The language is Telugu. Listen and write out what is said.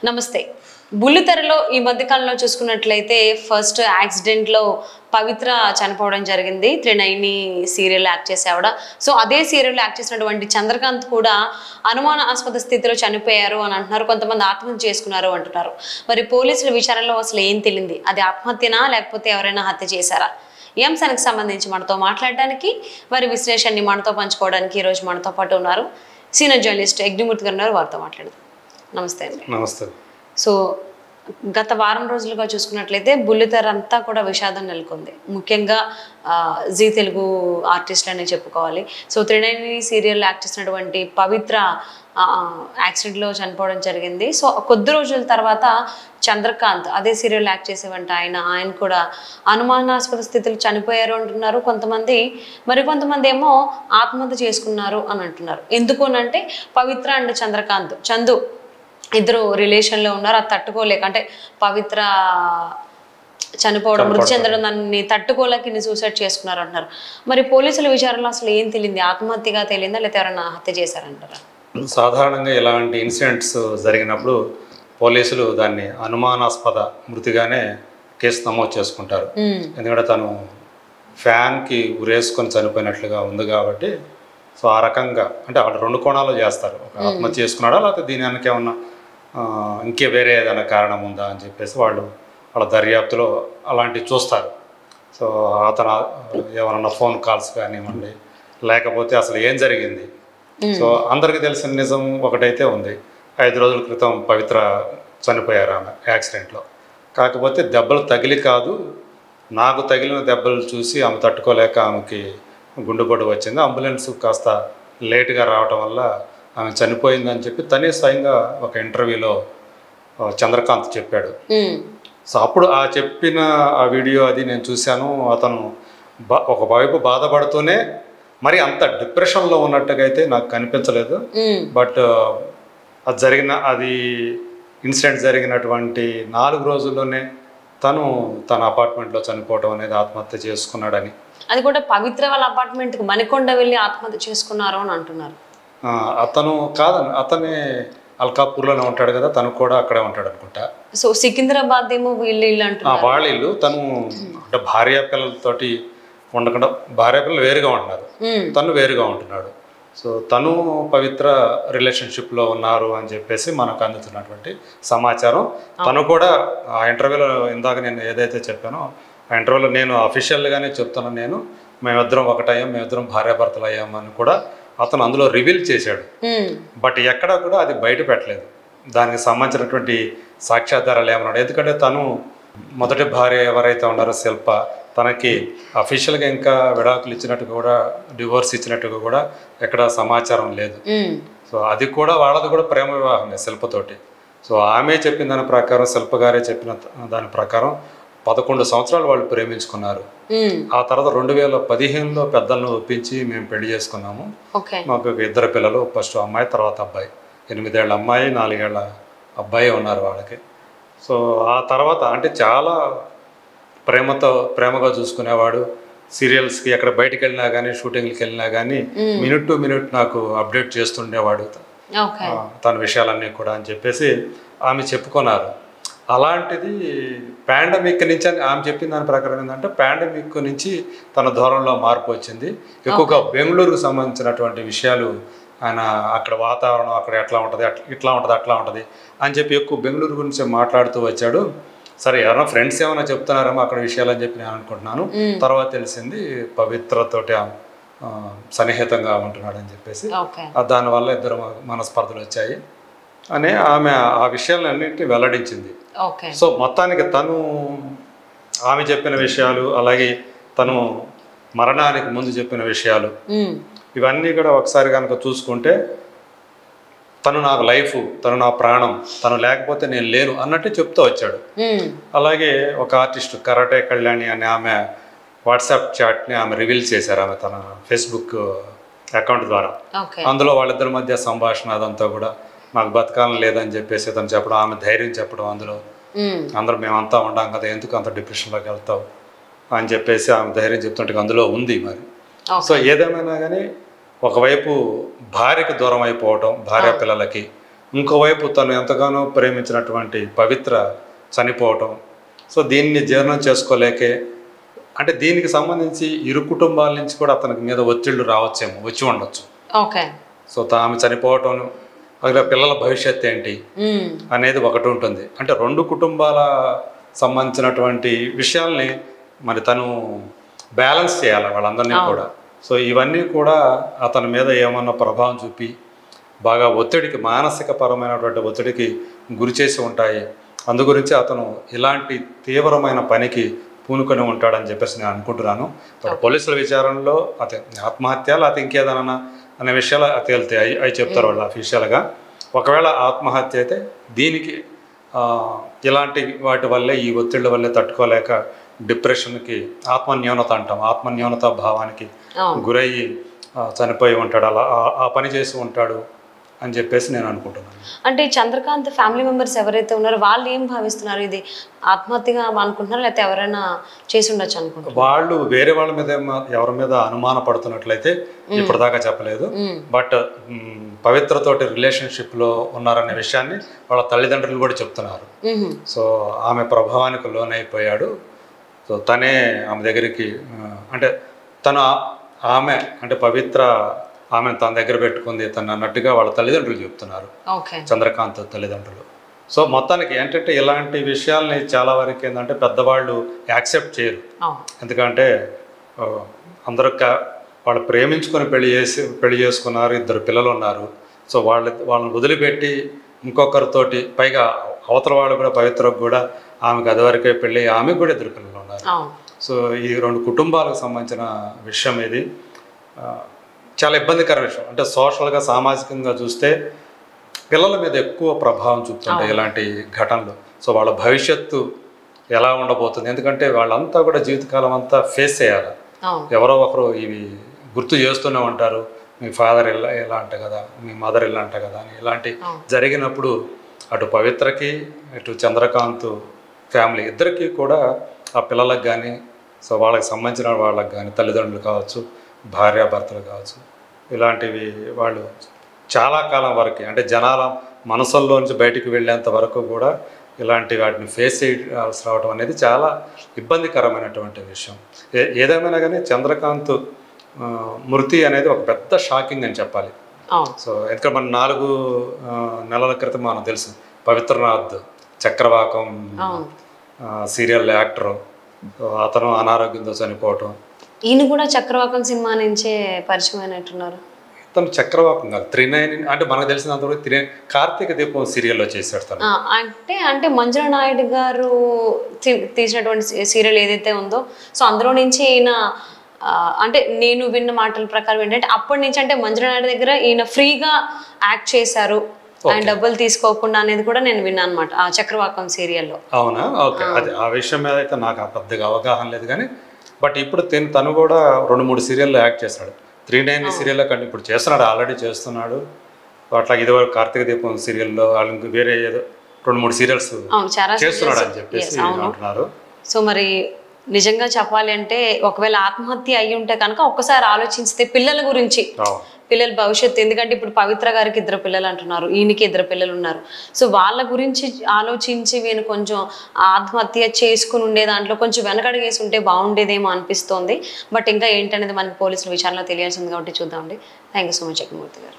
నమస్తే. బుల్లితెరలో ఈ మధ్య కాలంలో చూసుకున్నట్లయితే ఫస్ట్ యాక్సిడెంట్లో పవిత్ర చనిపోవడం జరిగింది. త్రినైని సీరియల్ యాక్ట్ చేసేవాడ. సో అదే సీరియల్ యాక్ట్ చేసినటువంటి చంద్రకాంత్ కూడా అనుమానాస్పద స్థితిలో చనిపోయారు అని అంటున్నారు. కొంతమంది ఆత్మహత్య చేసుకున్నారు అంటున్నారు. మరి పోలీసుల విచారణలో అసలు ఏం తెలియంది? అది ఆత్మహత్యనా లేకపోతే ఎవరైనా హత్య చేశారా? ఈ అంశానికి సంబంధించి మనతో మాట్లాడడానికి, వారి విశ్లేషణని మనతో పంచుకోవడానికి ఈరోజు మనతో పాటు ఉన్నారు సీనియర్ జర్నలిస్ట్ యజ్ఞమూర్తి గారు ఉన్నారు. వారితో మాట్లాడదాం. నమస్తే అండి. నమస్తే. సో గత వారం రోజులుగా చూసుకున్నట్లయితే బుల్లితెర అంతా కూడా విషాదం నెలకొంది. ముఖ్యంగా జీ తెలుగు ఆర్టిస్టులు అనే చెప్పుకోవాలి. సో త్రినైని సీరియల్ యాక్ట్ చేసినటువంటి పవిత్ర యాక్సిడెంట్లో చనిపోవడం జరిగింది. సో కొద్ది రోజుల తర్వాత చంద్రకాంత్ అదే సీరియల్ యాక్ట్ చేసేవంట ఆయన కూడా అనుమానాస్పద స్థితిలో చనిపోయారు అంటున్నారు కొంతమంది. మరికొంతమంది ఏమో ఆత్మహత్య చేసుకున్నారు అని అంటున్నారు. ఎందుకు అనంటే పవిత్ర అండ్ చందు ఇద్దరు రిలేషన్లో ఉన్నారు. అది తట్టుకోలేక, అంటే పవిత్ర చనిపోవడం, మృతి చెందడం, దాన్ని తట్టుకోలేక సూసైడ్ చేసుకున్నారు అంటున్నారు. మరి పోలీసుల విచారణలో అసలు ఏం తెలియంది? ఆత్మహత్యగా తెలియందా లేకపోతే ఎవరైనా హత్య చేశారంటారా? సాధారణంగా ఇలాంటి ఇన్సిడెంట్స్ జరిగినప్పుడు పోలీసులు దాన్ని అనుమానాస్పద మృతిగానే కేసు నమోదు చేసుకుంటారు. ఎందుకంటే తను ఫ్యాన్కి ఉరేసుకొని చనిపోయినట్లుగా ఉంది కాబట్టి. సో ఆ రకంగా అంటే వాళ్ళు రెండు కోణాలు చేస్తారు. ఒక ఆత్మహత్య చేసుకున్నాడా లేకపోతే దీని వెనక ఏమన్నా ఇంకే వేరే ఏదైనా కారణం ఉందా అని చెప్పేసి వాళ్ళ దర్యాప్తులో అలాంటివి చూస్తారు. సో అతను ఏమన్నా ఫోన్ కాల్స్ కానివ్వండి, లేకపోతే అసలు ఏం జరిగింది. సో అందరికీ తెలిసిన నిజం ఒకటైతే ఉంది. 5 రోజుల క్రితం పవిత్ర చనిపోయారు ఆమె యాక్సిడెంట్లో. కాకపోతే దెబ్బలు తగిలి కాదు, నాకు తగిలిన దెబ్బలు చూసి ఆమె తట్టుకోలేక ఆమెకి గుండెపోటు వచ్చింది. అంబులెన్స్ కాస్త లేటుగా రావటం వల్ల ఆమె చనిపోయిందని చెప్పి తనే స్వయంగా ఒక ఇంటర్వ్యూలో చంద్రకాంత్ చెప్పాడు. సో అప్పుడు ఆ చెప్పిన ఆ వీడియో అది నేను చూశాను. అతను ఒకవైపు బాధపడుతూనే మరి అంత డిప్రెషన్లో ఉన్నట్టుగా అయితే నాకు కనిపించలేదు. బట్ అది ఇన్సిడెంట్ జరిగినటువంటి 4 రోజుల్లోనే తన అపార్ట్మెంట్లో చనిపోవడం అనేది ఆత్మహత్య చేసుకున్నాడని. అది కూడా పవిత్ర వాళ్ళ అపార్ట్మెంట్కి మణికొండ వెళ్ళి ఆత్మహత్య చేసుకున్నారు అని అంటున్నారు. అతను కాదని, అతనే అల్కాపూర్లోనే ఉంటాడు కదా, తను కూడా అక్కడే ఉంటాడు అనుకుంటా. సో సికింద్రాబాద్ ఏమో వీళ్ళు అంటున్నారు. వాళ్ళ ఇల్లు. తను అంటే భార్య పిల్లలతోటి ఉండకుండా, భార్య పిల్లలు వేరుగా ఉంటున్నారు, తను వేరుగా ఉంటున్నాడు. సో తను పవిత్ర రిలేషన్షిప్లో ఉన్నారు అని చెప్పేసి మనకు అందుతున్నటువంటి సమాచారం. తను కూడా ఆ ఇంటర్వ్యూలో ఇందాక నేను ఏదైతే చెప్పానో ఆ ఇంటర్వ్యూలో నేను అఫీషియల్గానే చెప్తున్నాను, మేమిద్దరం ఒకటయ్యాం, మేమిద్దరం భార్యాభర్తలు అయ్యామని కూడా అతను అందులో రివీల్ చేశాడు. బట్ ఎక్కడా కూడా అది బయట పెట్టలేదు. దానికి సంబంధించినటువంటి సాక్ష్యాధారాలు ఏమన్నాడు. ఎందుకంటే తను మొదటి భార్య ఎవరైతే ఉన్నారో శిల్ప, తనకి అఫీషియల్గా ఇంకా విడాకులు ఇచ్చినట్టుగా కూడా, డివోర్స్ ఇచ్చినట్టుగా కూడా ఎక్కడ సమాచారం లేదు. సో అది కూడా వాళ్ళది కూడా ప్రేమ వివాహమే శిల్పతోటి. సో ఆమె చెప్పిన దాని ప్రకారం, శిల్ప గారే చెప్పిన దాని ప్రకారం 11 సంవత్సరాలు వాళ్ళు ప్రేమించుకున్నారు. ఆ తర్వాత 2015లో పెద్దలను ఒప్పించి మేము పెళ్లి చేసుకున్నాము. మాకు 2 పిల్లలు, ఫస్ట్ అమ్మాయి తర్వాత అబ్బాయి. 8 ఏళ్ళ అమ్మాయి, 4 ఏళ్ళ అబ్బాయి ఉన్నారు వాళ్ళకి. సో ఆ తర్వాత అంటే చాలా ప్రేమగా చూసుకునేవాడు. సీరియల్స్కి ఎక్కడ బయటకు వెళ్ళినా కానీ, షూటింగ్కి వెళ్ళినా కానీ మినిట్ టు మినిట్ నాకు అప్డేట్ చేస్తుండేవాడు తన విషయాలన్నీ కూడా అని చెప్పేసి ఆమె చెప్పుకున్నారు. అలాంటిది పాండమిక్ నుంచి అని ఆమె చెప్పిన దాని ప్రకారం ఏంటంటే, పాండమిక్ నుంచి తన ధోరణిలో మార్పు వచ్చింది. ఎక్కువగా బెంగళూరుకు సంబంధించినటువంటి విషయాలు ఆయన, అక్కడ వాతావరణం అక్కడ ఎట్లా ఉంటుంది, ఇట్లా ఉంటుంది, అట్లా ఉంటుంది అని చెప్పి ఎక్కువ బెంగళూరు గురించి మాట్లాడుతూ వచ్చాడు. సరే ఎవరైనా ఫ్రెండ్స్ ఏమైనా చెప్తున్నారేమో అక్కడ విషయాలు అని చెప్పి నేను అనుకుంటున్నాను. తర్వాత తెలిసింది పవిత్రతోటి సన్నిహితంగా ఉంటున్నాడు అని చెప్పేసి. దానివల్ల 2 మనస్పర్ధలు వచ్చాయి అని ఆమె ఆ విషయాలన్నింటినీ వెల్లడించింది. సో మొత్తానికి ఆమె చెప్పిన విషయాలు, అలాగే తను మరణానికి ముందు చెప్పిన విషయాలు, ఇవన్నీ కూడా ఒకసారి కనుక చూసుకుంటే తను నాకు లైఫ్, తను నా ప్రాణం, తను లేకపోతే నేను లేను అన్నట్టు చెప్తూ వచ్చాడు. అలాగే ఒక ఆర్టిస్ట్ కరాటే కళ్యాణి అని ఆమె వాట్సాప్ చాట్ని ఆమె రివీల్ చేశారు ఆమె తన ఫేస్బుక్ అకౌంట్ ద్వారా. అందులో వాళ్ళిద్దరి మధ్య సంభాషణ అదంతా కూడా నాకు బతకాలని లేదని చెప్పేసి తను చెప్పడం, ఆమె ధైర్యం చెప్పడం, అందులో అందరూ మేమంతా ఉండాం కదా, ఎందుకు అంత డిప్రెషన్లోకి వెళ్తావు అని చెప్పేసి ఆమె ధైర్యం చెప్తుంటే అందులో ఉంది మరి. సో ఏదేమైనా కానీ ఒకవైపు భార్యకు దూరం అయిపోవటం, భార్య పిల్లలకి, ఇంకోవైపు తను ఎంతగానో ప్రేమించినటువంటి పవిత్ర చనిపోవటం. సో దీన్ని జీర్ణం చేసుకోలేకే, అంటే దీనికి సంబంధించి ఇరు కుటుంబాల నుంచి కూడా అతనికి మీద ఒత్తిళ్లు రావచ్చేమో, వచ్చి ఉండొచ్చు. ఓకే. సో ఆమె చనిపోవటం, అలాగే పిల్లల భవిష్యత్తు ఏంటి అనేది ఒకటి ఉంటుంది. అంటే రెండు కుటుంబాల సంబంధించినటువంటి విషయాల్ని మరి తను బ్యాలెన్స్ చేయాలి వాళ్ళందరినీ కూడా. సో ఇవన్నీ కూడా అతని మీద ఏమన్నా ప్రభావం చూపి బాగా ఒత్తిడికి, మానసిక పరమైనటువంటి ఒత్తిడికి గురి చేసి ఉంటాయి. అందు గురించి అతను ఇలాంటి తీవ్రమైన పనికి పూనుకొని ఉంటాడని చెప్పేసి నేను అనుకుంటున్నాను. పోలీసుల విచారణలో అతని ఆత్మహత్య లేకపోతే ఇంకేదన్నా అనే విషయాలు తేలుతాయి, అవి చెప్తారు వాళ్ళు అఫీషియల్గా. ఒకవేళ ఆత్మహత్య అయితే దీనికి ఇలాంటి వాటి వల్లే, ఈ ఒత్తిళ్ళ వల్లే తట్టుకోలేక డిప్రెషన్కి, ఆత్మన్యూనత అంటాం, ఆత్మన్యూనత భావానికి గురయ్యి చనిపోయి ఉంటాడు, అలా ఆ పని చేసి ఉంటాడు అని చెప్పేసి నేను అనుకుంటున్నాను. అంటే చంద్రకాంత్ ఫ్యామిలీ మెంబర్స్ ఎవరైతే ఉన్నారో వాళ్ళు ఏం భావిస్తున్నారు? ఇది ఆత్మహత్యగా అనుకుంటున్నారు లేకపోతే ఎవరైనా చేసి ఉండొచ్చు అనుకుంటున్నారు? వాళ్ళు వేరే వాళ్ళ మీద ఎవరి మీద అనుమాన పడుతున్నట్లయితే ఇప్పటిదాకా చెప్పలేదు. బట్ పవిత్రతోటి రిలేషన్షిప్లో ఉన్నారనే విషయాన్ని వాళ్ళ తల్లిదండ్రులు కూడా చెప్తున్నారు. సో ఆమె ప్రభావానికి లోనైపోయాడు. సో తనే ఆమె దగ్గరికి, అంటే ఆమె అంటే పవిత్ర ఆమెను తన దగ్గర పెట్టుకుంది తను అన్నట్టుగా వాళ్ళ తల్లిదండ్రులు చెప్తున్నారు, చంద్రకాంత్ తల్లిదండ్రులు. సో మొత్తానికి ఏంటంటే ఇలాంటి విషయాల్ని చాలా వరకు ఏంటంటే పెద్దవాళ్ళు యాక్సెప్ట్ చేయరు. ఎందుకంటే అందరూ వాళ్ళు ప్రేమించుకొని పెళ్లి చేసుకున్నారు, 2 పిల్లలు ఉన్నారు. సో వాళ్ళని వదిలిపెట్టి ఇంకొకరితోటి, పైగా అవతల వాళ్ళు కూడా పవిత్రకు కూడా ఆమెకు అదివరకే పెళ్ళి, ఆమెకు కూడా 2 పిల్లలు ఉన్నారు. సో ఈ 2 కుటుంబాలకు సంబంధించిన విషయం ఇది చాలా ఇబ్బందికర విషయం. అంటే సోషల్గా, సామాజికంగా చూస్తే పిల్లల మీద ఎక్కువ ప్రభావం చూపుతుంటాయి ఇలాంటి ఘటనలు. సో వాళ్ళ భవిష్యత్తు ఎలా ఉండబోతుంది, ఎందుకంటే వాళ్ళంతా కూడా జీవితకాలం అంతా ఫేస్ చేయాలి. ఎవరో ఒకరు ఇవి గుర్తు చేస్తూనే ఉంటారు, మీ ఫాదర్ ఇలా అంట కదా, మీ మదర్ ఇలా అంట కదా అని. ఇలాంటి జరిగినప్పుడు అటు పవిత్రకి ఇటు చంద్రకాంత్ ఫ్యామిలీ ఇద్దరికి కూడా, ఆ పిల్లలకు కానీ, సో వాళ్ళకి సంబంధించిన వాళ్ళకి కానీ, తల్లిదండ్రులు కావచ్చు, భార్యాభర్తలు కావచ్చు, ఇలాంటివి వాళ్ళు చాలా కాలం వరకు, అంటే జనాల మనసుల్లో నుంచి బయటికి వెళ్ళేంత వరకు కూడా ఇలాంటి వాటిని ఫేస్ చేయాల్సి రావడం అనేది చాలా ఇబ్బందికరమైనటువంటి విషయం. ఏదేమైనా కానీ చంద్రకాంత్ మృతి అనేది ఒక పెద్ద షాకింగ్ అని చెప్పాలి. సో ఎందుకంటే మన 4 నెలల క్రితం మనకు తెలుసు, పవిత్రనాథ్ చక్రవాకం సీరియల్ యాక్టర్, అతను అనారోగ్యంతో చనిపోవటం. ఈయన కూడా చక్రవాకం సినిమా నుంచే పరిచయం అయినట్టున్నారు. తను చక్రవాకం కాదు, 39 అంటే మనకు తెలిసినంతవరకు కార్తీక దీపం సీరియల్లో చేశాడు తను. అంటే మంజుల నాయుడు గారు తీసినటువంటి సీరియల్ ఏదైతే ఉందో, సో అందులో నుంచి ఈయన, అంటే నేను విన్న మాటల ప్రకారం ఏంటంటే అప్పటి నుంచి, అంటే మంజుల నాయుడు దగ్గర ఈయన ఫ్రీగా యాక్ట్ చేశారు, ఆయన డబ్బులు తీసుకోకుండా అనేది కూడా నేను విన్నాను అనమాట ఆ చక్రవాకం సీరియల్లో. అవునా? ఓకే. అది ఆ విషయం మీద అయితే నాకు పెద్దగా అవగాహన లేదు కానీ, బట్ ఇప్పుడు తను కూడా 2-3 సీరియల్లో యాక్ట్ చేశాడు. 39 సీరియల్లో కంటే ఇప్పుడు చేస్తున్నాడు, ఆల్రెడీ చేస్తున్నాడు. అట్లా ఇదివరకు కార్తీక దీపం సీరియల్లో వాళ్ళకి వేరే ఏదో 2-3 సీరియల్స్ చేస్తున్నాడు అని చెప్పేసి అంటున్నారు. సో మరి నిజంగా చెప్పాలి అంటే ఒకవేళ ఆత్మహత్య అయ్యి ఉంటే కనుక ఒక్కసారి ఆలోచిస్తే పిల్లల గురించి, పిల్లల భవిష్యత్తు, ఎందుకంటే ఇప్పుడు పవిత్ర గారికి 2 పిల్లలు అంటున్నారు, ఈయనకి 2 పిల్లలు ఉన్నారు. సో వాళ్ళ గురించి ఆలోచించి వీళ్ళు కొంచెం ఆత్మహత్య చేసుకుని ఉండే దాంట్లో కొంచెం వెనకడుగేసి ఉంటే బాగుండేదేమో అనిపిస్తోంది. బట్ ఇంకా ఏంటనేది మనకి పోలీసుల విచారణలో తెలియాల్సింది కాబట్టి చూద్దామండి. Thank you so much Jaganmurthy గారు.